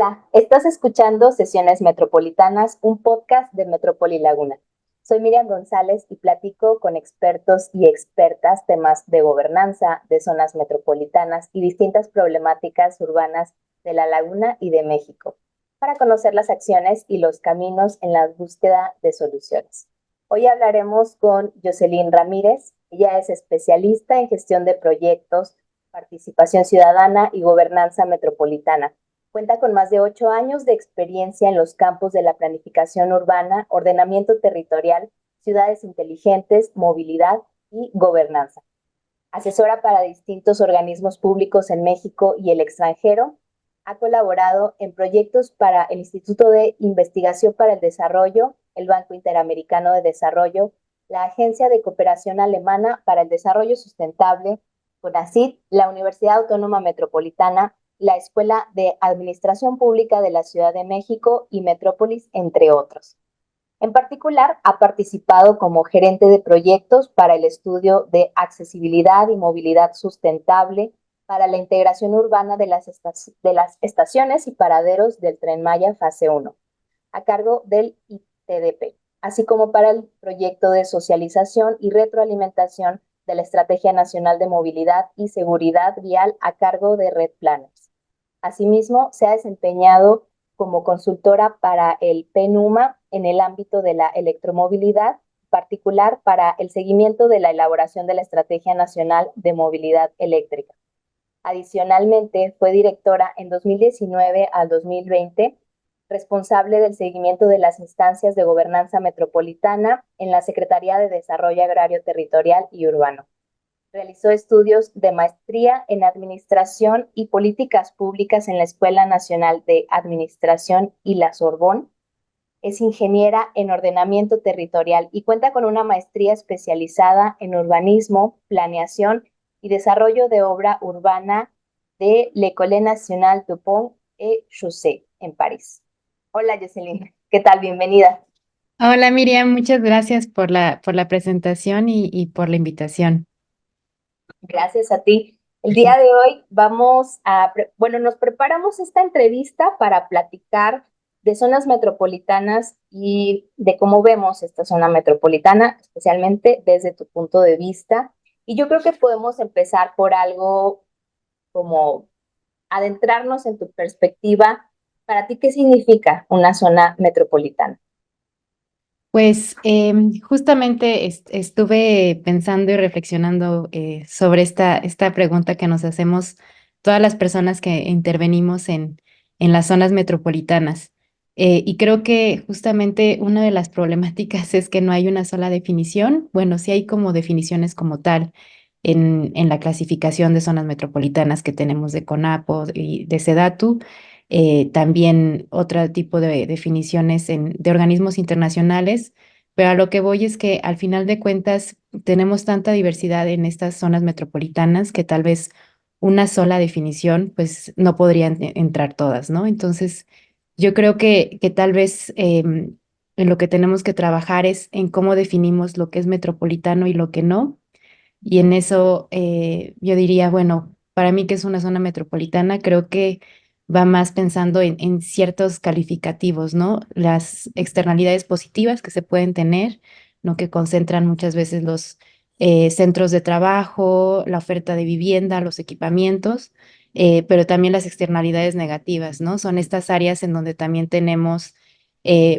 Hola, estás escuchando Sesiones Metropolitanas, un podcast de Metrópoli Laguna. Soy Miriam González y platico con expertos y expertas temas de gobernanza, de zonas metropolitanas y distintas problemáticas urbanas de la Laguna y de México, para conocer las acciones y los caminos en la búsqueda de soluciones. Hoy hablaremos con Jocelyn Ramírez. Ella es especialista en gestión de proyectos, participación ciudadana y gobernanza metropolitana. Cuenta con más de 8 años de experiencia en los campos de la planificación urbana, ordenamiento territorial, ciudades inteligentes, movilidad y gobernanza. Asesora para distintos organismos públicos en México y el extranjero. Ha colaborado en proyectos para el Instituto de Investigación para el Desarrollo, el Banco Interamericano de Desarrollo, la Agencia de Cooperación Alemana para el Desarrollo Sustentable, CONACYT, la Universidad Autónoma Metropolitana, la Escuela de Administración Pública de la Ciudad de México y Metrópolis, entre otros. En particular, ha participado como gerente de proyectos para el estudio de accesibilidad y movilidad sustentable para la integración urbana de las estaciones y paraderos del Tren Maya Fase 1, a cargo del ITDP, así como para el proyecto de socialización y retroalimentación de la Estrategia Nacional de Movilidad y Seguridad Vial a cargo de Red Planners. Asimismo, se ha desempeñado como consultora para el PENUMA en el ámbito de la electromovilidad, en particular para el seguimiento de la elaboración de la Estrategia Nacional de Movilidad Eléctrica. Adicionalmente, fue directora en 2019 al 2020, responsable del seguimiento de las instancias de gobernanza metropolitana en la Secretaría de Desarrollo Agrario Territorial y Urbano. Realizó estudios de maestría en Administración y Políticas Públicas en la Escuela Nacional de Administración y la Sorbonne. Es ingeniera en ordenamiento territorial y cuenta con una maestría especializada en urbanismo, planeación y desarrollo de obra urbana de l'École Nationale du Pont et Chaussée en París. Hola, Jocelyn. ¿Qué tal? Bienvenida. Hola Miriam, muchas gracias por la presentación y por la invitación. Gracias a ti. El día de hoy nos preparamos esta entrevista para platicar de zonas metropolitanas y de cómo vemos esta zona metropolitana, especialmente desde tu punto de vista. Y yo creo que podemos empezar por algo como adentrarnos en tu perspectiva. Para ti, ¿qué significa una zona metropolitana? Pues justamente estuve pensando y reflexionando sobre esta pregunta que nos hacemos todas las personas que intervenimos en las zonas metropolitanas. Y creo que justamente una de las problemáticas es que no hay una sola definición. Bueno, sí hay como definiciones como tal en la clasificación de zonas metropolitanas que tenemos de CONAPO y de SEDATU. También otro tipo de definiciones de organismos internacionales, pero a lo que voy es que al final de cuentas tenemos tanta diversidad en estas zonas metropolitanas que tal vez una sola definición pues no podrían entrar todas, ¿no? Entonces, yo creo que tal vez en lo que tenemos que trabajar es en cómo definimos lo que es metropolitano y lo que no. Y en eso yo diría, bueno, para mí que es una zona metropolitana, creo que va más pensando en ciertos calificativos, ¿no? Las externalidades positivas que se pueden tener, ¿no? Que concentran muchas veces los centros de trabajo, la oferta de vivienda, los equipamientos, pero también las externalidades negativas, ¿no? Son estas áreas en donde también tenemos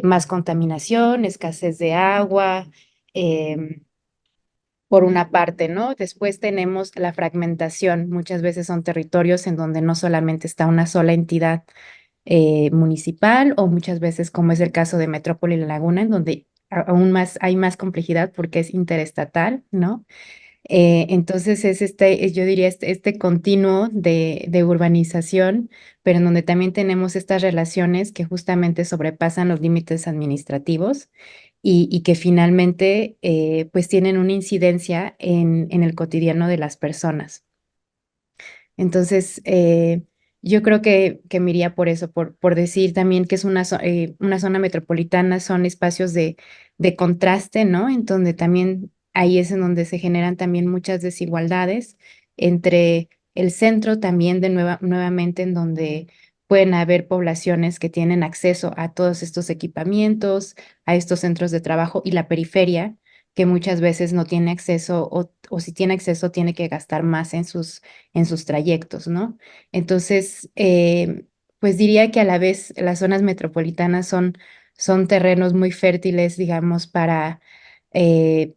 más contaminación, escasez de agua. Por una parte, ¿no? Después tenemos la fragmentación. Muchas veces son territorios en donde no solamente está una sola entidad municipal o muchas veces, como es el caso de Metrópoli y La Laguna, en donde aún más hay más complejidad porque es interestatal, ¿no? Entonces es yo diría, este continuo de urbanización, pero en donde también tenemos estas relaciones que justamente sobrepasan los límites administrativos y que finalmente pues tienen una incidencia en el cotidiano de las personas. Entonces, yo creo que me iría por eso, por decir también que es una zona metropolitana, son espacios de contraste, ¿no? En donde también ahí es en donde se generan también muchas desigualdades entre el centro también nuevamente en donde pueden haber poblaciones que tienen acceso a todos estos equipamientos, a estos centros de trabajo y la periferia, que muchas veces no tiene acceso o si tiene acceso tiene que gastar más en sus trayectos, ¿no? Entonces, pues diría que a la vez las zonas metropolitanas son terrenos muy fértiles, digamos, para,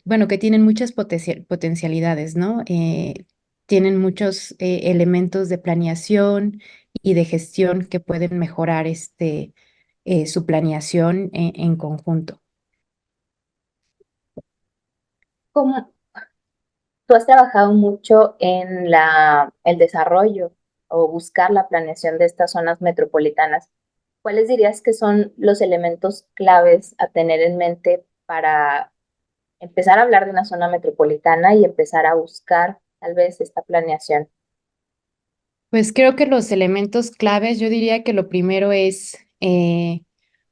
bueno, que tienen muchas potencialidades, ¿no? Tienen muchos elementos de planeación y de gestión que pueden mejorar su planeación en conjunto. ¿Cómo, tú has trabajado mucho en el desarrollo o buscar la planeación de estas zonas metropolitanas? ¿Cuáles dirías que son los elementos claves a tener en mente para empezar a hablar de una zona metropolitana y empezar a buscar tal vez esta planeación? Pues creo que los elementos claves, yo diría que lo primero es,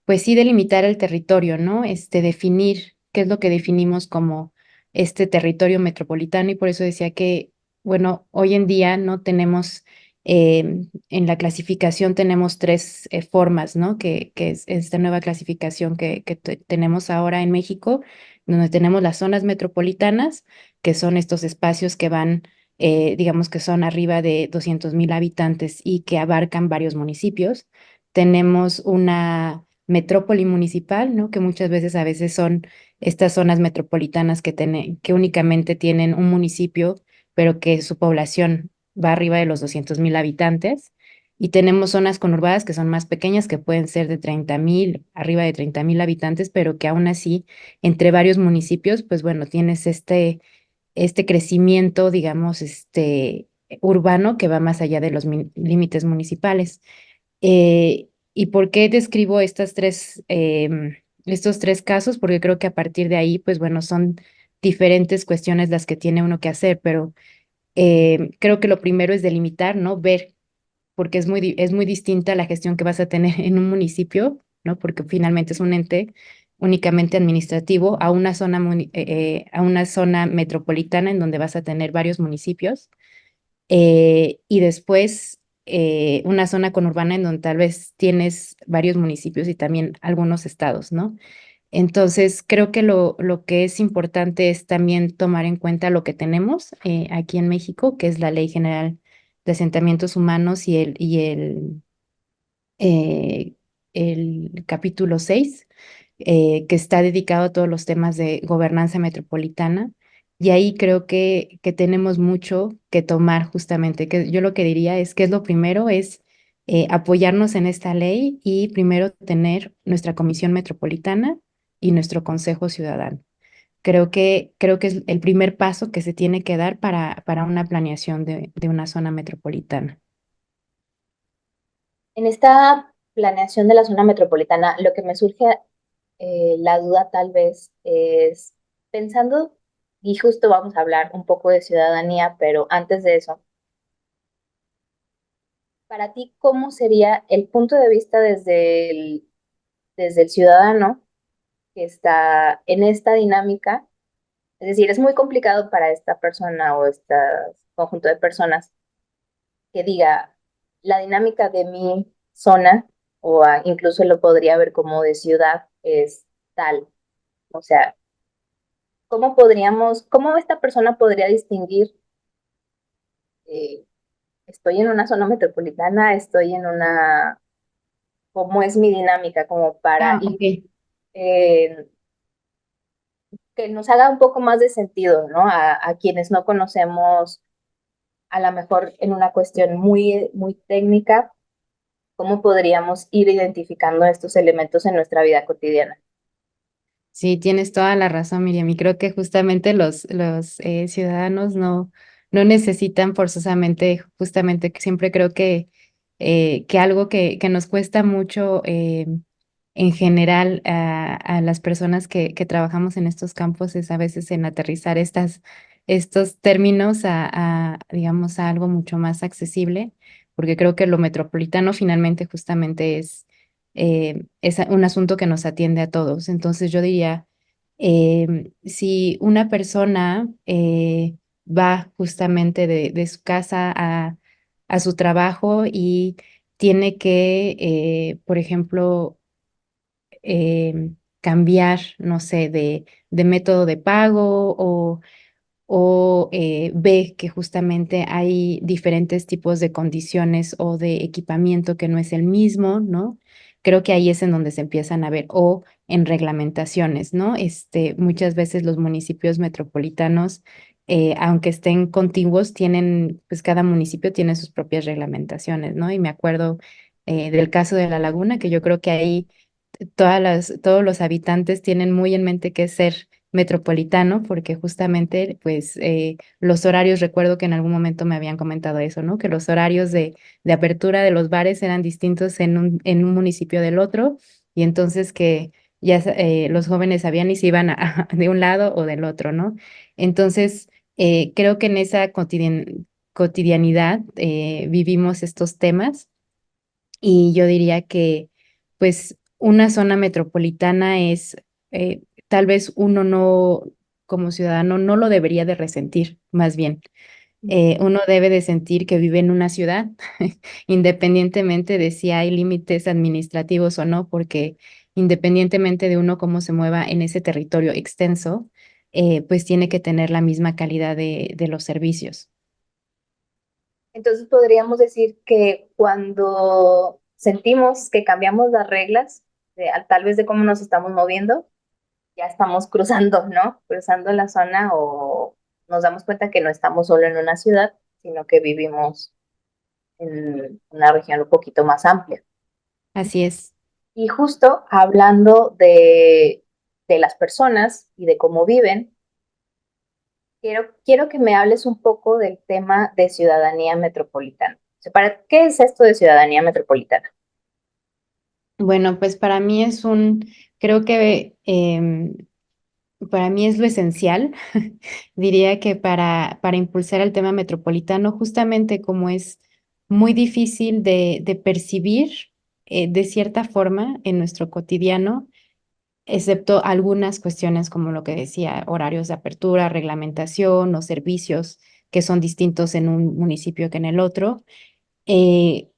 pues sí, delimitar el territorio, ¿no? Definir qué es lo que definimos como este territorio metropolitano y por eso decía que, bueno, hoy en día no tenemos, en la clasificación tenemos tres formas, ¿no? Que es esta nueva clasificación que tenemos ahora en México, donde tenemos las zonas metropolitanas, que son estos espacios que van digamos que son arriba de 200,000 habitantes y que abarcan varios municipios. Tenemos una metrópoli municipal, ¿no? Que muchas veces a veces son estas zonas metropolitanas que únicamente tienen un municipio, pero que su población va arriba de los 200,000 habitantes. Y tenemos zonas conurbadas que son más pequeñas, que pueden ser de 30,000, arriba de 30,000 habitantes, pero que aún así, entre varios municipios, pues bueno, tienes este crecimiento, digamos, urbano que va más allá de los límites municipales. ¿Y por qué describo estos tres casos? Porque creo que a partir de ahí, pues bueno, son diferentes cuestiones las que tiene uno que hacer, pero creo que lo primero es delimitar, ¿no? Ver, porque es muy distinta la gestión que vas a tener en un municipio, ¿no? Porque finalmente es un ente únicamente administrativo a una a una zona metropolitana en donde vas a tener varios municipios y después una zona conurbana en donde tal vez tienes varios municipios y también algunos estados, ¿no? Entonces, creo que lo que es importante es también tomar en cuenta lo que tenemos aquí en México, que es la Ley General de Asentamientos Humanos eh, el capítulo 6 que está dedicado a todos los temas de gobernanza metropolitana. Y ahí creo que tenemos mucho que tomar justamente, que yo lo que diría es que es lo primero es apoyarnos en esta ley y primero tener nuestra comisión metropolitana y nuestro consejo ciudadano. Creo que es el primer paso que se tiene que dar para una planeación de una zona metropolitana. En esta planeación de la zona metropolitana, lo que me surge la duda tal vez es pensando, y justo vamos a hablar un poco de ciudadanía, pero antes de eso, para ti, ¿cómo sería el punto de vista desde el ciudadano que está en esta dinámica? Es decir, es muy complicado para esta persona o este conjunto de personas que diga la dinámica de mi zona, o incluso lo podría ver como de ciudad, es tal. O sea, cómo esta persona podría distinguir, eh, estoy en una zona metropolitana, estoy en una, cómo es mi dinámica, como para Ah, ir, ok. eh, que nos haga un poco más de sentido, ¿no? A quienes no conocemos, a lo mejor en una cuestión muy técnica, ¿cómo podríamos ir identificando estos elementos en nuestra vida cotidiana? Sí, tienes toda la razón, Miriam, y creo que justamente los ciudadanos no necesitan forzosamente, justamente que siempre creo que algo que nos cuesta mucho en general a las personas que trabajamos en estos campos es a veces en aterrizar estos términos digamos, a algo mucho más accesible, porque creo que lo metropolitano finalmente justamente es un asunto que nos atiende a todos. Entonces yo diría, si una persona va justamente de su casa a su trabajo y tiene que, por ejemplo, cambiar, no sé, de método de pago o ve que justamente hay diferentes tipos de condiciones o de equipamiento que no es el mismo, ¿no? Creo que ahí es en donde se empiezan a ver, o en reglamentaciones, ¿no? Muchas veces los municipios metropolitanos, aunque estén contiguos, tienen, pues cada municipio tiene sus propias reglamentaciones, ¿no? Y me acuerdo del caso de La Laguna, que yo creo que ahí todos los habitantes tienen muy en mente que ser metropolitano, porque justamente, pues, los horarios, recuerdo que en algún momento me habían comentado eso, ¿no? Que los horarios de apertura de los bares eran distintos en un municipio del otro, y entonces que ya los jóvenes sabían y se iban de un lado o del otro, ¿no? Entonces, creo que en esa cotidianidad vivimos estos temas y yo diría que, pues, una zona metropolitana es, tal vez uno no, como ciudadano, no lo debería de resentir, más bien. Uno debe de sentir que vive en una ciudad, independientemente de si hay límites administrativos o no, porque independientemente de uno cómo se mueva en ese territorio extenso, pues tiene que tener la misma calidad de los servicios. Entonces podríamos decir que cuando sentimos que cambiamos las reglas, tal vez de cómo nos estamos moviendo, ya estamos cruzando, ¿no? Cruzando la zona o nos damos cuenta que no estamos solo en una ciudad, sino que vivimos en una región un poquito más amplia. Así es. Y justo hablando de las personas y de cómo viven, quiero que me hables un poco del tema de ciudadanía metropolitana. O sea, ¿qué es esto de ciudadanía metropolitana? Bueno, pues para mí creo que para mí es lo esencial. Diría que para impulsar el tema metropolitano, justamente como es muy difícil de percibir de cierta forma en nuestro cotidiano, excepto algunas cuestiones como lo que decía, horarios de apertura, reglamentación o servicios que son distintos en un municipio que en el otro. eh,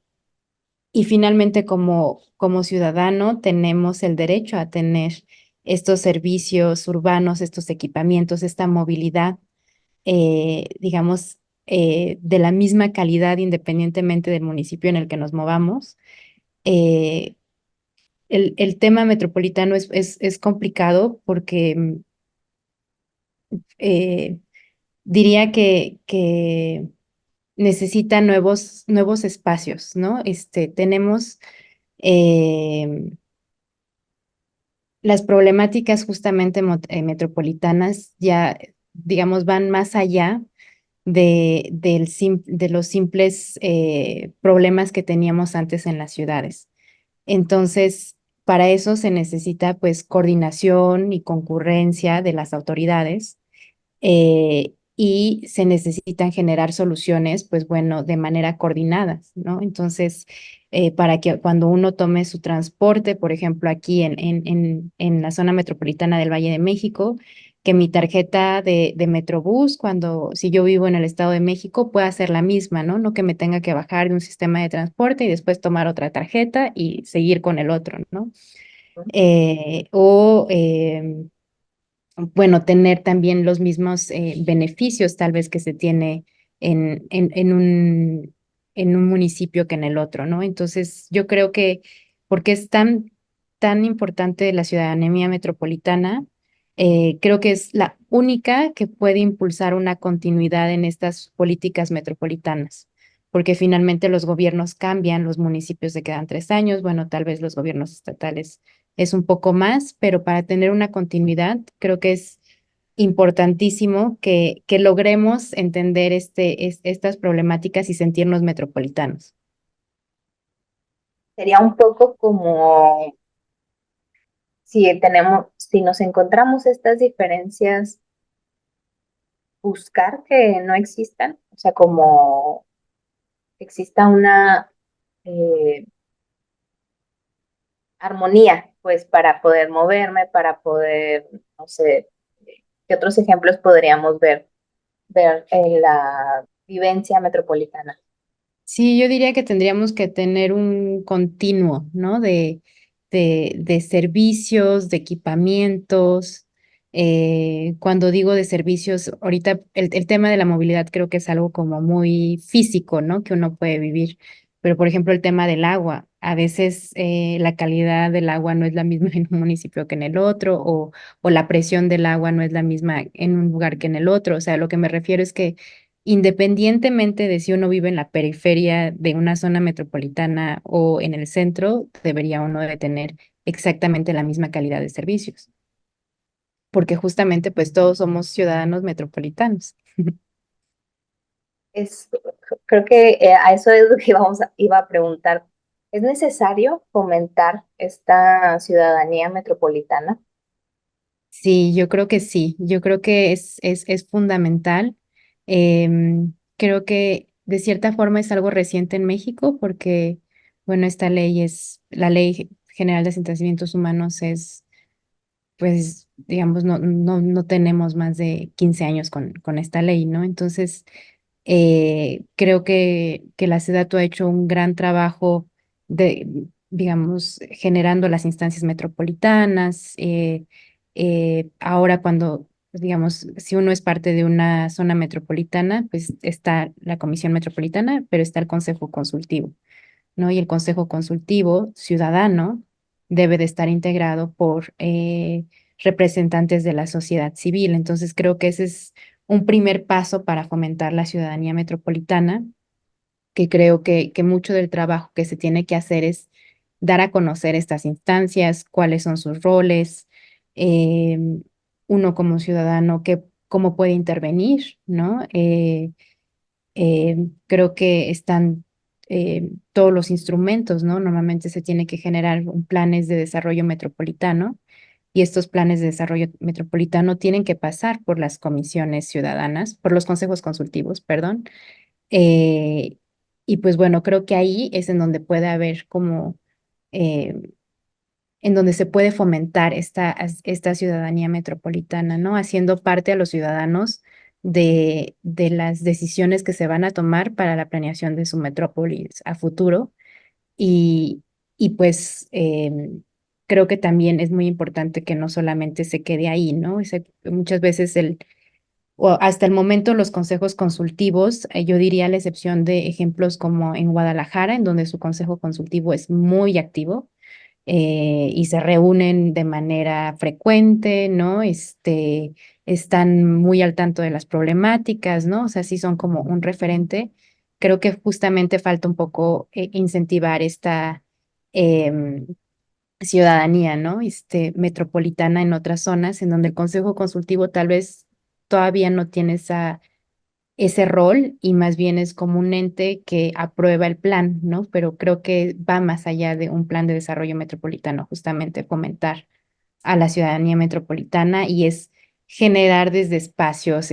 y finalmente, como ciudadano, tenemos el derecho a tener estos servicios urbanos, estos equipamientos, esta movilidad, digamos, de la misma calidad independientemente del municipio en el que nos movamos. Eh, el tema metropolitano es complicado porque eh, diría que necesita nuevos espacios, ¿no? Tenemos em, las problemáticas justamente metropolitanas ya, digamos, van más allá de los simples problemas que teníamos antes en las ciudades. Entonces, para eso se necesita pues coordinación y concurrencia de las autoridades y se necesitan generar soluciones, pues bueno, de manera coordinada, ¿no? Entonces, para que cuando uno tome su transporte, por ejemplo, aquí en la zona metropolitana del Valle de México, que mi tarjeta de Metrobús, si yo vivo en el Estado de México, pueda ser la misma, ¿no? No que me tenga que bajar de un sistema de transporte y después tomar otra tarjeta y seguir con el otro, ¿no? O bueno, tener también los mismos beneficios tal vez que se tiene en, en, en un, en un municipio que en el otro, ¿no? Entonces, yo creo que porque es tan importante la ciudadanía metropolitana, creo que es la única que puede impulsar una continuidad en estas políticas metropolitanas, porque finalmente los gobiernos cambian, los municipios se quedan 3 años, bueno, tal vez los gobiernos estatales es un poco más, pero para tener una continuidad, creo que es importantísimo que logremos entender estas problemáticas y sentirnos metropolitanos. Sería un poco como si nos encontramos estas diferencias, buscar que no existan, o sea, como exista una eh, armonía, pues para poder moverme, para poder, no sé, ¿qué otros ejemplos podríamos ver en la vivencia metropolitana? Sí, yo diría que tendríamos que tener un continuo, ¿no? De servicios, de equipamientos. Cuando digo de servicios, ahorita el tema de la movilidad creo que es algo como muy físico, ¿no? Que uno puede vivir. Pero, por ejemplo, el tema del agua. A veces la calidad del agua no es la misma en un municipio que en el otro, o la presión del agua no es la misma en un lugar que en el otro. O sea, lo que me refiero es que independientemente de si uno vive en la periferia de una zona metropolitana o en el centro, debería uno de tener exactamente la misma calidad de servicios, porque justamente pues todos somos ciudadanos metropolitanos. Es, Creo que a eso es lo que iba a preguntar. ¿Es necesario fomentar esta ciudadanía metropolitana? Sí, yo creo que sí, yo creo que es fundamental. Creo que de cierta forma es algo reciente en México porque, bueno, esta ley es, la Ley General de Asentamientos Humanos es pues, digamos, no tenemos más de 15 años con esta ley, ¿no? Entonces, creo que la SEDATU ha hecho un gran trabajo de, digamos, generando las instancias metropolitanas. Ahora cuando, digamos, si uno es parte de una zona metropolitana, pues está la Comisión Metropolitana, pero está el Consejo Consultivo, ¿no? Y el Consejo Consultivo Ciudadano debe de estar integrado por representantes de la sociedad civil. Entonces, creo que ese es un primer paso para fomentar la ciudadanía metropolitana, que creo que mucho del trabajo que se tiene que hacer es dar a conocer estas instancias, cuáles son sus roles, eh, uno como ciudadano, cómo puede intervenir, ¿no? Creo que están todos los instrumentos, ¿no? Normalmente se tiene que generar planes de desarrollo metropolitano y estos planes de desarrollo metropolitano tienen que pasar por las comisiones ciudadanas, por los consejos consultivos, perdón. Eh, y pues bueno, creo que ahí es en donde puede haber como eh, en donde se puede fomentar esta ciudadanía metropolitana, ¿no? Haciendo parte a los ciudadanos de las decisiones que se van a tomar para la planeación de su metrópolis a futuro. Y, y pues creo que también es muy importante que no solamente se quede ahí, ¿no? Muchas veces o hasta el momento los consejos consultivos, yo diría a la excepción de ejemplos como en Guadalajara, en donde su consejo consultivo es muy activo, y se reúnen de manera frecuente, ¿no? Están muy al tanto de las problemáticas, ¿no? O sea, sí son como un referente. Creo que justamente falta un poco incentivar esta em, ciudadanía, ¿no? Metropolitana en otras zonas, en donde el Consejo Consultivo tal vez todavía no tiene ese rol y más bien es como un ente que aprueba el plan, ¿no? Pero creo que va más allá de un plan de desarrollo metropolitano, justamente fomentar a la ciudadanía metropolitana y es generar desde espacios,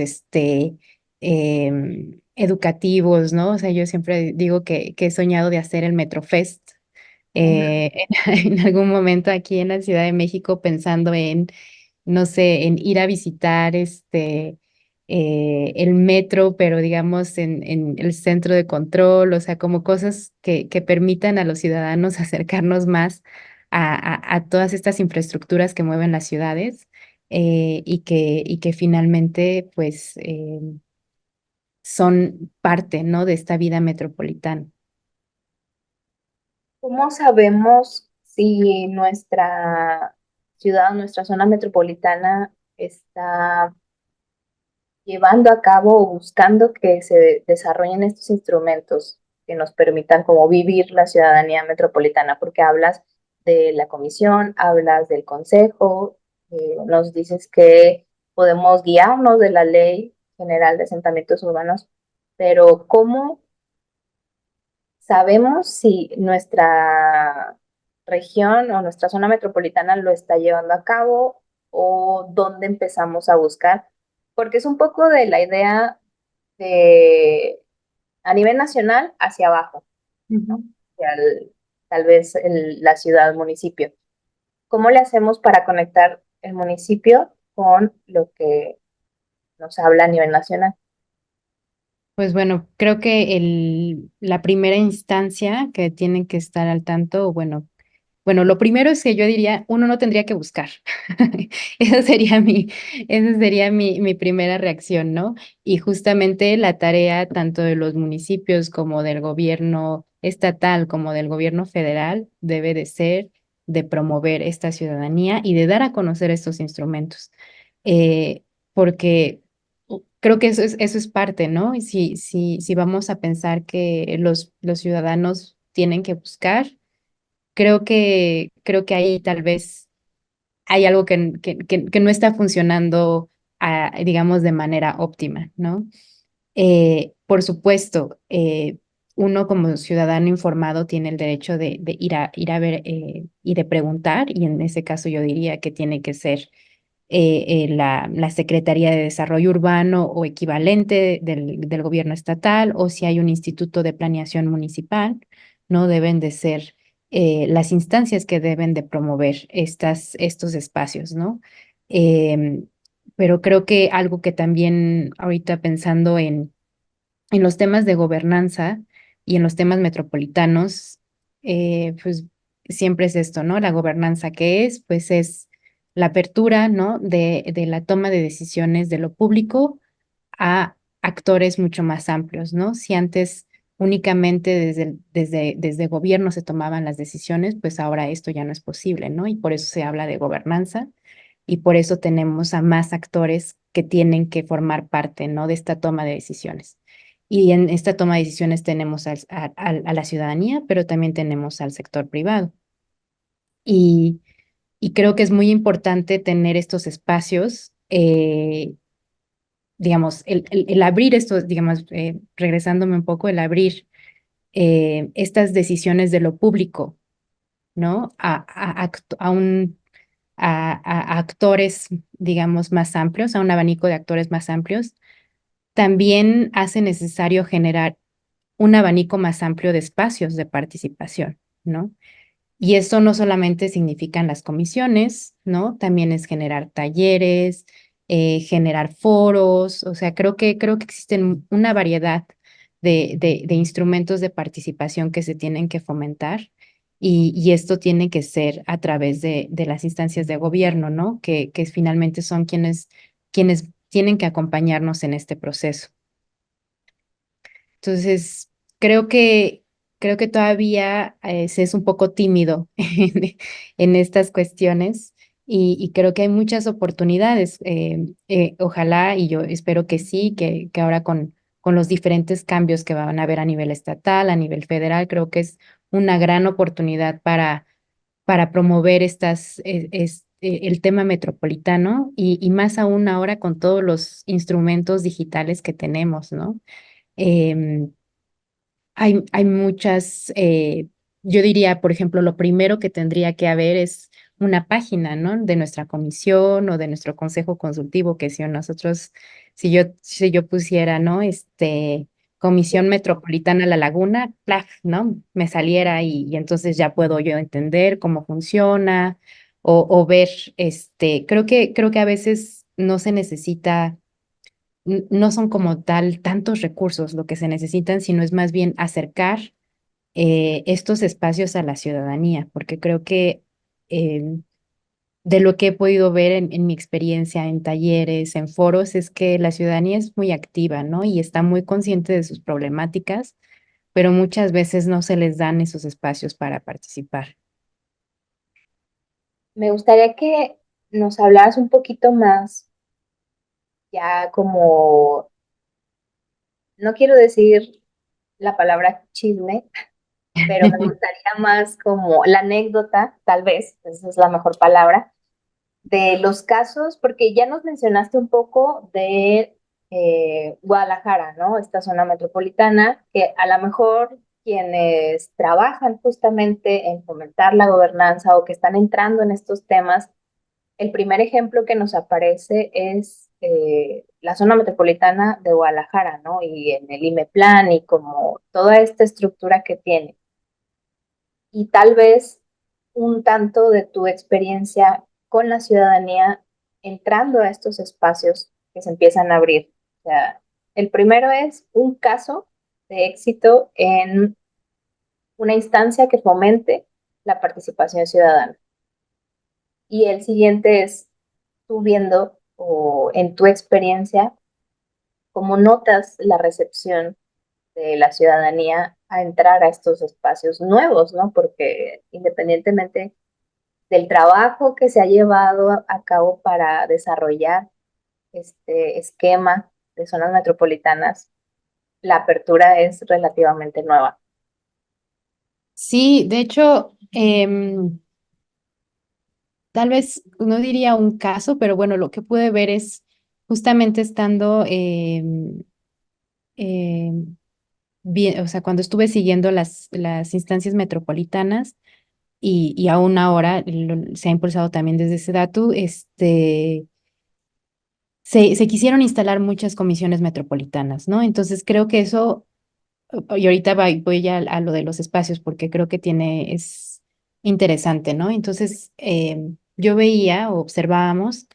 educativos, ¿no? O sea, yo siempre digo que he soñado de hacer el Metrofest. En algún momento aquí en la Ciudad de México pensando en no sé, en ir a visitar el metro, pero digamos en el centro de control, o sea, como cosas que permitan a los ciudadanos acercarnos más a todas estas infraestructuras que mueven las ciudades, y que finalmente pues son parte, ¿no? De esta vida metropolitana. ¿Cómo sabemos si nuestra ciudad, nuestra zona metropolitana está llevando a cabo o buscando que se desarrollen estos instrumentos que nos permitan como vivir la ciudadanía metropolitana? Porque hablas de la comisión, hablas del consejo, nos dices que podemos guiarnos de la Ley General de Asentamientos Urbanos, pero ¿cómo sabemos si nuestra región o nuestra zona metropolitana lo está llevando a cabo o dónde empezamos a buscar? Porque es un poco de la idea de a nivel nacional hacia abajo, ¿no? Ujú. Hacia tal vez la ciudad, municipio. ¿Cómo le hacemos para conectar el municipio con lo que nos habla a nivel nacional? Pues bueno, creo que la primera instancia que tienen que estar al tanto, bueno, lo primero es que yo diría, uno no tendría que buscar. Esa sería esa sería mi primera reacción, ¿no? Y justamente la tarea tanto de los municipios como del gobierno estatal como del gobierno federal debe de ser de promover esta ciudadanía y de dar a conocer estos instrumentos. Porque creo que eso es parte, ¿no? Y si vamos a pensar que los ciudadanos tienen que buscar. Creo que ahí tal vez hay algo que no está funcionando, digamos, de manera óptima, ¿no? Por supuesto, uno como ciudadano informado tiene el derecho de ir a ver y de preguntar, y en ese caso yo diría que tiene que ser la Secretaría de Desarrollo Urbano o equivalente del gobierno estatal, o si hay un instituto de planeación municipal, ¿no? Deben de ser las instancias que deben de promover estos espacios, ¿no? Em, pero creo que algo que también ahorita pensando en los temas de gobernanza y en los temas metropolitanos, pues siempre es esto, ¿no? La gobernanza que es, pues es la apertura, ¿no? De la toma de decisiones de lo público a actores mucho más amplios, ¿no? Si antes únicamente desde gobierno se tomaban las decisiones, pues ahora esto ya no es posible, ¿no? Y por eso se habla de gobernanza y por eso tenemos a más actores que tienen que formar parte, ¿no? De esta toma de decisiones. Y en esta toma de decisiones tenemos a la ciudadanía, pero también tenemos al sector privado. Y, y creo que es muy importante tener estos espacios, digamos, el abrir estos, digamos, regresándome un poco, el abrir estas decisiones de lo público, ¿no? A actores, digamos, más amplios, a un abanico de actores más amplios, también hace necesario generar un abanico más amplio de espacios de participación, ¿no? Y esto no solamente significan las comisiones, ¿no? También es generar talleres, generar foros, o sea, creo que existen una variedad de instrumentos de participación que se tienen que fomentar y esto tiene que ser a través de las instancias de gobierno, ¿no? Que finalmente son quienes tienen que acompañarnos en este proceso. Entonces, creo que, creo que todavía se es un poco tímido en estas cuestiones y creo que hay muchas oportunidades. Ojalá y yo espero que sí, que ahora con los diferentes cambios que van a haber a nivel estatal, a nivel federal, creo que es una gran oportunidad para promover el tema metropolitano y más aún ahora con todos los instrumentos digitales que tenemos, ¿no? Em, hay muchas, yo diría, por ejemplo, lo primero que tendría que haber es una página, ¿no? De nuestra comisión o de nuestro consejo consultivo, que si nosotros, si yo pusiera, ¿no? Comisión Metropolitana La Laguna, ¡plaf!, ¿no? Me saliera y entonces ya puedo yo entender cómo funciona o ver, creo que a veces no se necesita no son como tal tantos recursos lo que se necesitan, sino es más bien acercar estos espacios a la ciudadanía, porque creo que eh, de lo que he podido ver en mi experiencia en talleres, en foros, es que la ciudadanía es muy activa, ¿no? Y está muy consciente de sus problemáticas, pero muchas veces no se les dan esos espacios para participar. Me gustaría que nos hablaras un poquito más, ya como, no quiero decir la palabra chisme, pero me gustaría más como la anécdota, tal vez, esa es la mejor palabra, de los casos, porque ya nos mencionaste un poco de Guadalajara, ¿no? Esta zona metropolitana, que a lo mejor quienes trabajan justamente en fomentar la gobernanza o que están entrando en estos temas, el primer ejemplo que nos aparece es la zona metropolitana de Guadalajara, ¿no? Y en el IMEPLAN y como toda esta estructura que tiene. Y tal vez un tanto de tu experiencia con la ciudadanía entrando a estos espacios que se empiezan a abrir. O sea, El primero es un caso de éxito en una instancia que fomente la participación ciudadana. Y el siguiente es tú viendo o en tu experiencia, cómo notas la recepción de la ciudadanía a entrar a estos espacios nuevos, ¿no? Porque independientemente del trabajo que se ha llevado a cabo para desarrollar este esquema de zonas metropolitanas, la apertura es relativamente nueva. Sí, de hecho, tal vez no diría un caso, pero bueno, lo que pude ver es justamente estando bien, o sea, cuando estuve siguiendo las instancias metropolitanas y aún ahora se ha impulsado también desde ese dato, se quisieron instalar muchas comisiones metropolitanas, ¿no? Entonces creo que eso, y ahorita voy ya a lo de los espacios porque creo que es interesante, ¿no? Entonces, yo veía o observábamos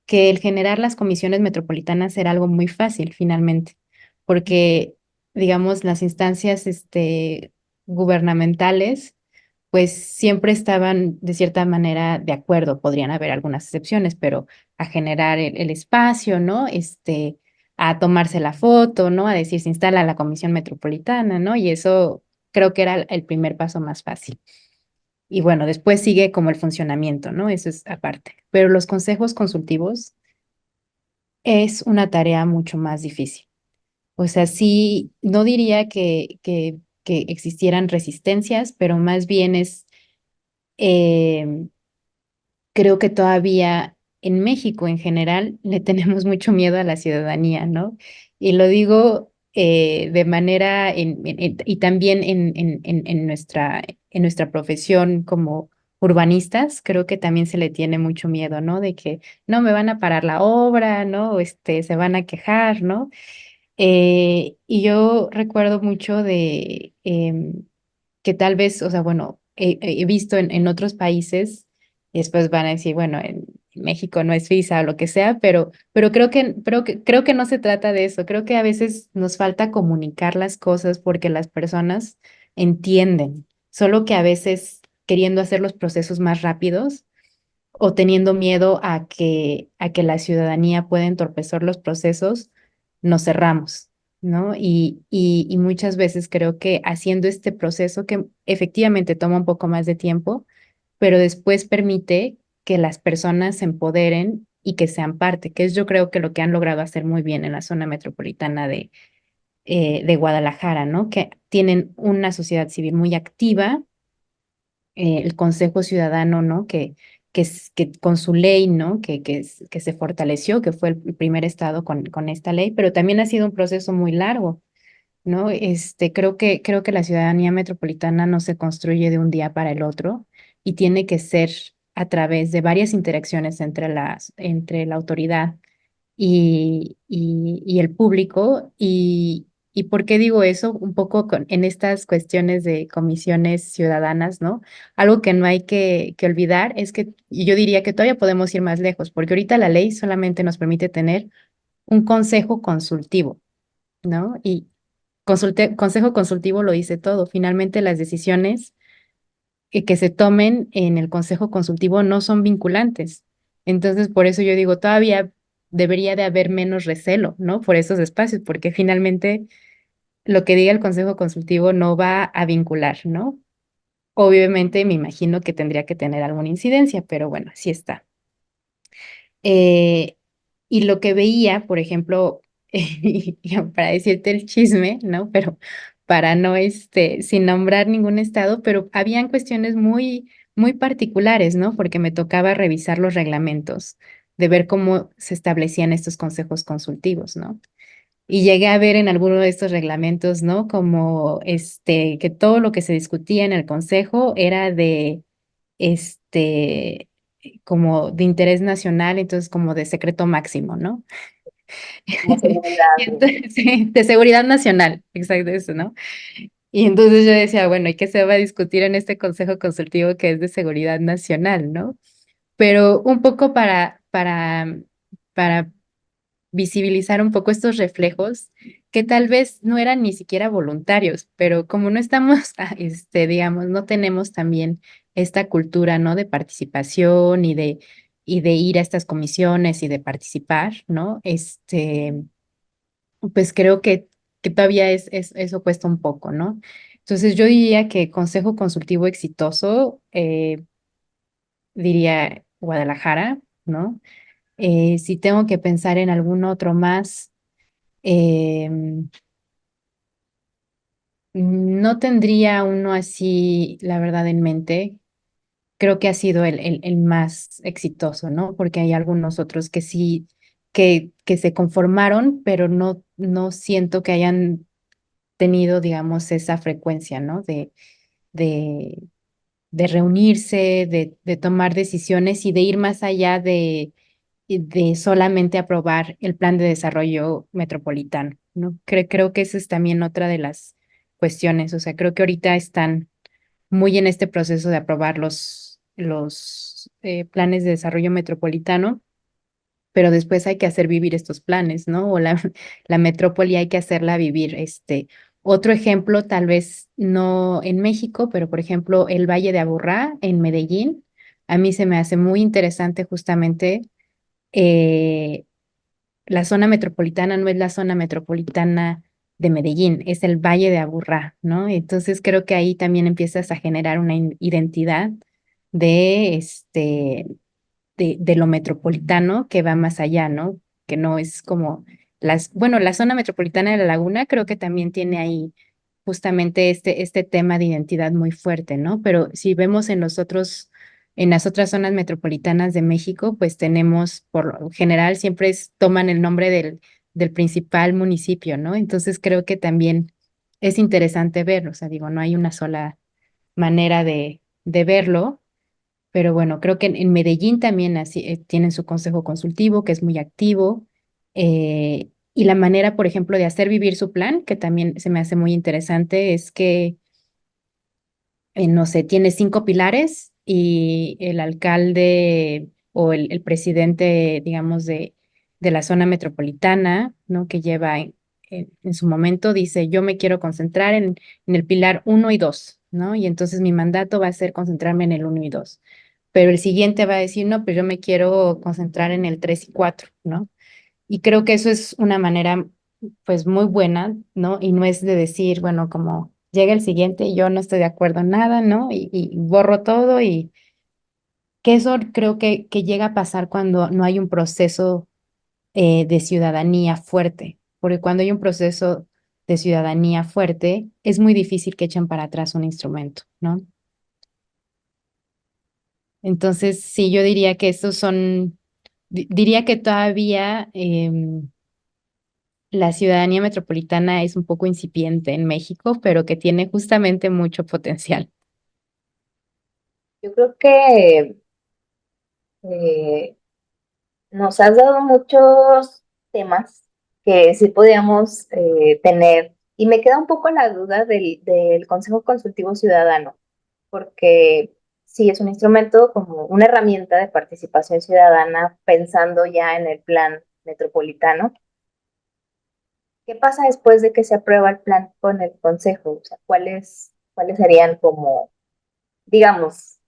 que el generar las comisiones metropolitanas era algo muy fácil finalmente, porque, digamos, las instancias, gubernamentales pues siempre estaban de cierta manera de acuerdo, podrían haber algunas excepciones, pero a generar el espacio, ¿no? A tomarse la foto, ¿no? A decir, se instala la Comisión Metropolitana, ¿no? Y eso creo que era el primer paso más fácil. Y bueno, después sigue como el funcionamiento, ¿no? Eso es aparte. Pero los consejos consultivos es una tarea mucho más difícil. O sea, sí, no diría que existieran resistencias, pero más bien eh, creo que todavía en México en general le tenemos mucho miedo a la ciudadanía, ¿no? Y lo digo de manera, y también en nuestra profesión como urbanistas, creo que también se le tiene mucho miedo, ¿no? De que no me van a parar la obra, ¿no? O se van a quejar, ¿no? Y yo recuerdo mucho de que tal vez, o sea, bueno, he visto en otros países, y después van a decir, bueno, en México no es Suiza o lo que sea, pero creo que no se trata de eso. Creo que a veces nos falta comunicar las cosas porque las personas entienden, solo que a veces queriendo hacer los procesos más rápidos o teniendo miedo a que la ciudadanía pueda entorpecer los procesos, nos cerramos, ¿no? Y muchas veces creo que haciendo este proceso que efectivamente toma un poco más de tiempo, pero después permite que las personas se empoderen y que sean parte, que es yo creo que lo que han logrado hacer muy bien en la zona metropolitana de Guadalajara, ¿no? Que tienen una sociedad civil muy activa, el Consejo Ciudadano, ¿no? Que con su ley, ¿no? Que se fortaleció, que fue el primer estado con esta ley, pero también ha sido un proceso muy largo, ¿no? Creo que la ciudadanía metropolitana no se construye de un día para el otro y tiene que ser a través de varias interacciones entre la autoridad y el público. ¿Y por qué digo eso? Un poco en estas cuestiones de comisiones ciudadanas, ¿no? Algo que no hay que olvidar es que y yo diría que todavía podemos ir más lejos, porque ahorita la ley solamente nos permite tener un consejo consultivo, ¿no? Y consejo consultivo lo dice todo. Finalmente, las decisiones que se tomen en el consejo consultivo no son vinculantes. Entonces, por eso yo digo, todavía debería de haber menos recelo, ¿no? Por esos espacios, porque finalmente lo que diga el consejo consultivo no va a vincular, ¿no? Obviamente me imagino que tendría que tener alguna incidencia, pero bueno, así está. Eh, y lo que veía, por ejemplo, para decirte el chisme, ¿no? Pero para no, sin nombrar ningún estado, pero habían cuestiones muy particulares, ¿no? Porque me tocaba revisar los reglamentos, de ver cómo se establecían estos consejos consultivos, ¿no? Y llegué a ver en alguno de estos reglamentos, ¿no? Como que todo lo que se discutía en el consejo era este, como de interés nacional, entonces como de secreto máximo, ¿no? Como seguridad. Y entonces, sí, de seguridad nacional, exacto eso, ¿no? Y entonces yo decía, bueno, ¿y qué se va a discutir en este consejo consultivo que es de seguridad nacional, ¿no? Pero un poco para visibilizar un poco estos reflejos que tal vez no eran ni siquiera voluntarios, pero como no estamos, digamos, no tenemos también esta cultura, ¿no? De participación y de ir a estas comisiones y de participar, ¿no? Pues creo que todavía eso cuesta un poco, ¿no? Entonces yo diría que consejo consultivo exitoso, diría Guadalajara, ¿no? Si tengo que pensar en algún otro más, no tendría uno así, la verdad, en mente. Creo que ha sido el más exitoso, ¿no? Porque hay algunos otros que sí, que se conformaron, pero no siento que hayan tenido, digamos, esa frecuencia, ¿no? De, de reunirse, de tomar decisiones y de ir más allá de solamente aprobar el plan de desarrollo metropolitano, ¿no? Creo que esa es también otra de las cuestiones. O sea, creo que ahorita están muy en este proceso de aprobar los planes de desarrollo metropolitano, pero después hay que hacer vivir estos planes, ¿no? O la metrópoli hay que hacerla vivir. Otro ejemplo, tal vez no en México, pero por ejemplo, el Valle de Aburrá en Medellín, a mí se me hace muy interesante justamente. eh, la zona metropolitana no es la zona metropolitana de Medellín, es el Valle de Aburrá, ¿no? Entonces creo que ahí también empiezas a generar una identidad de de lo metropolitano que va más allá, ¿no? Que no es como bueno, la zona metropolitana de La Laguna creo que también tiene ahí justamente este tema de identidad muy fuerte, ¿no? Pero si vemos en las otras zonas metropolitanas de México, pues tenemos, por lo general, siempre toman el nombre del principal municipio, ¿no? Entonces creo que también es interesante verlo, o sea, digo, no hay una sola manera de verlo, pero bueno, creo que en Medellín también así, tienen su consejo consultivo, que es muy activo, y la manera, por ejemplo, de hacer vivir su plan, que también se me hace muy interesante, es que, no sé, tiene 5 pilares y el alcalde o el presidente, digamos, de la zona metropolitana, ¿no? Que lleva en su momento, dice, yo me quiero concentrar en el pilar 1 y 2, ¿no? Y entonces mi mandato va a ser concentrarme en el 1 y 2, pero el siguiente va a decir, no, pues yo me quiero concentrar en el 3 y 4, ¿no? Y creo que eso es una manera, pues, muy buena, ¿no? Y no es de decir, bueno, como llega el siguiente y yo no estoy de acuerdo en nada, ¿no? Y borro todo y que eso creo que llega a pasar cuando no hay un proceso de ciudadanía fuerte, porque cuando hay un proceso de ciudadanía fuerte, es muy difícil que echen para atrás un instrumento, ¿no? Entonces, sí, yo diría que estos son, diría que todavía la ciudadanía metropolitana es un poco incipiente en México, pero que tiene justamente mucho potencial. Yo creo que eh, nos has dado muchos temas que sí podíamos tener y me queda un poco la duda del Consejo Consultivo Ciudadano, porque sí es un instrumento como una herramienta de participación ciudadana pensando ya en el plan metropolitano. ¿Qué pasa después de que se aprueba el plan con el Consejo? O sea, ¿cuáles serían como, digamos,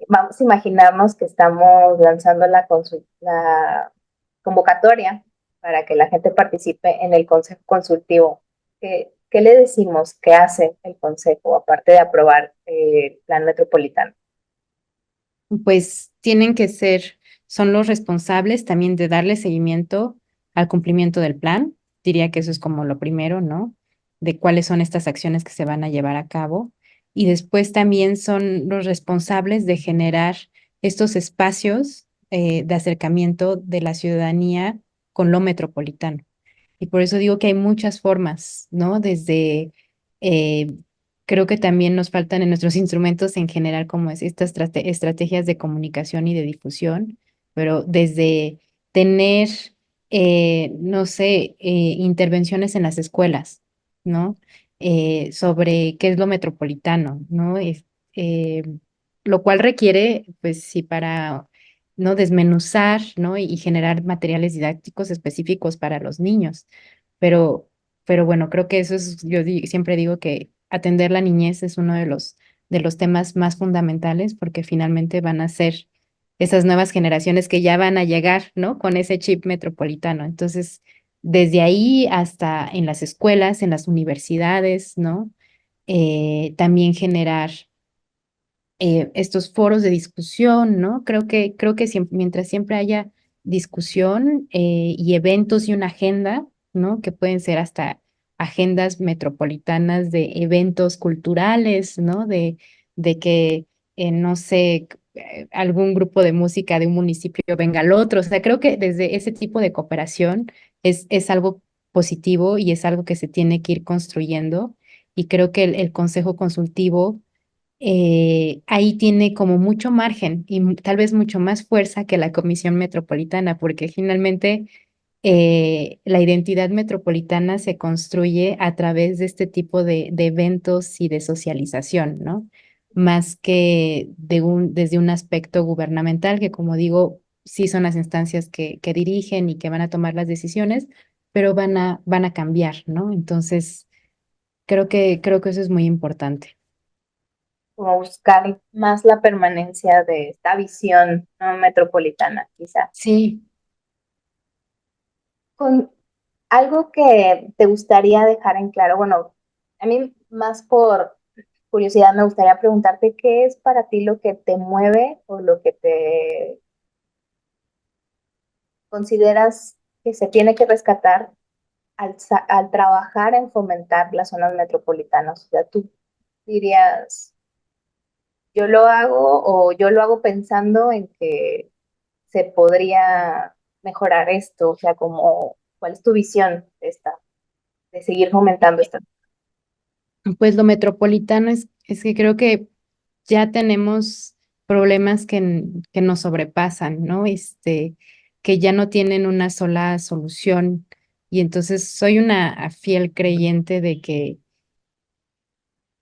vamos a imaginarnos que estamos lanzando la convocatoria para que la gente participe en el Consejo Consultivo? ¿Qué le decimos que hace el Consejo aparte de aprobar el plan metropolitano? Pues son los responsables también de darle seguimiento al cumplimiento del plan. Diría que eso es como lo primero, ¿no? De cuáles son estas acciones que se van a llevar a cabo. Y después también son los responsables de generar estos espacios de acercamiento de la ciudadanía con lo metropolitano. Y por eso digo que hay muchas formas, ¿no? Eh, creo que también nos faltan en nuestros instrumentos en general como es estas estrategias de comunicación y de difusión, pero desde tener, no sé, intervenciones en las escuelas, ¿no? Sobre qué es lo metropolitano, ¿no? Eh, lo cual requiere, pues sí, para ¿no? Desmenuzar, ¿no? Y generar materiales didácticos específicos para los niños. Pero, pero bueno, creo que eso es, siempre digo que atender la niñez es uno de los temas más fundamentales porque finalmente van a ser esas nuevas generaciones que ya van a llegar, ¿no? Con ese chip metropolitano. Entonces, desde ahí hasta en las escuelas, en las universidades, ¿no? También generar estos foros de discusión, ¿no? Creo que mientras siempre haya discusión y eventos y una agenda, ¿no? Que pueden ser hasta agendas metropolitanas de eventos culturales, ¿no? De que, no sé, algún grupo de música de un municipio venga al otro. O sea, creo que desde ese tipo de cooperación es algo positivo y es algo que se tiene que ir construyendo. Y creo que el consejo consultivo ahí tiene como mucho margen y tal vez mucho más fuerza que la Comisión Metropolitana, porque finalmente la identidad metropolitana se construye a través de este tipo de eventos y de socialización, ¿no? Más que desde un aspecto gubernamental, que como digo, sí son las instancias que dirigen y que van a tomar las decisiones, pero van a cambiar, ¿no? Entonces, creo que eso es muy importante. como buscar más la permanencia de esta visión, ¿no? Metropolitana, quizá. Sí. Con algo que te gustaría dejar en claro, bueno, a mí más por curiosidad me gustaría preguntarte qué es para ti lo que te mueve o lo que te consideras que se tiene que rescatar al trabajar en fomentar las zonas metropolitanas. O sea, tú dirías, yo lo hago o yo lo hago pensando en que se podría mejorar esto, o sea, como, ¿cuál es tu visión de de seguir fomentando esta? Pues lo metropolitano es que creo que ya tenemos problemas que nos sobrepasan, ¿no? Que ya no tienen una sola solución. Y entonces soy una fiel creyente de que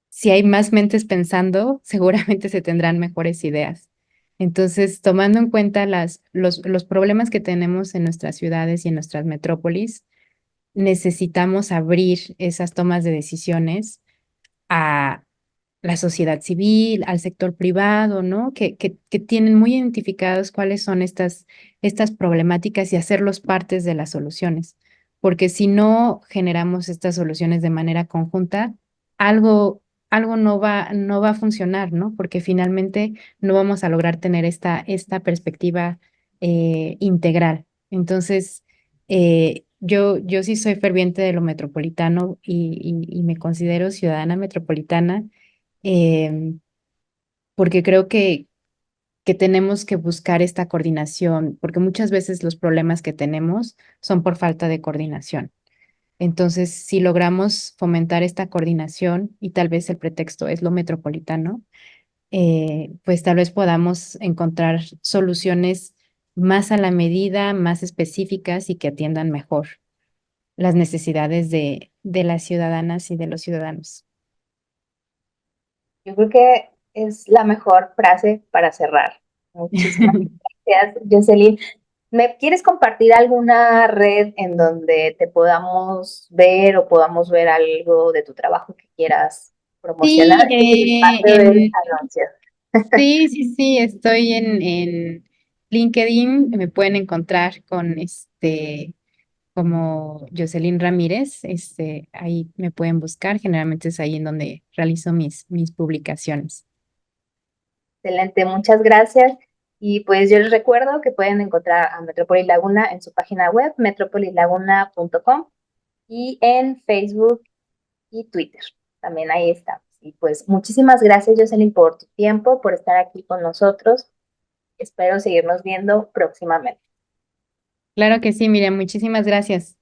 si hay más mentes pensando, seguramente se tendrán mejores ideas. Entonces, tomando en cuenta los problemas que tenemos en nuestras ciudades y en nuestras metrópolis, necesitamos abrir esas tomas de decisiones a la sociedad civil, al sector privado, ¿no? Que tienen muy identificados cuáles son estas problemáticas y hacerlos partes de las soluciones. Porque si no generamos estas soluciones de manera conjunta, algo, algo no va a funcionar, ¿no? Porque finalmente no vamos a lograr tener esta perspectiva integral. Entonces, yo sí soy ferviente de lo metropolitano y me considero ciudadana metropolitana em, porque creo que tenemos que buscar esta coordinación, porque muchas veces los problemas que tenemos son por falta de coordinación. Entonces, si logramos fomentar esta coordinación y tal vez el pretexto es lo metropolitano, pues tal vez podamos encontrar soluciones más a la medida, más específicas y que atiendan mejor las necesidades de las ciudadanas y de los ciudadanos. Yo creo que es la mejor frase para cerrar. Muchísimas gracias, Jocelyn. ¿Me quieres compartir alguna red en donde te podamos ver o podamos ver algo de tu trabajo que quieras promocionar? Sí, Y parte del anuncio. sí, estoy en LinkedIn, me pueden encontrar con como Jocelyn Ramírez, ahí me pueden buscar, generalmente es ahí en donde realizo mis publicaciones. Excelente, muchas gracias. Y pues yo les recuerdo que pueden encontrar a Metrópolis Laguna en su página web, metropolislaguna.com, y en Facebook y Twitter. También ahí estamos. Y pues muchísimas gracias, Jocelyn, por tu tiempo, por estar aquí con nosotros. Espero seguirnos viendo próximamente. Claro que sí, Miriam, muchísimas gracias.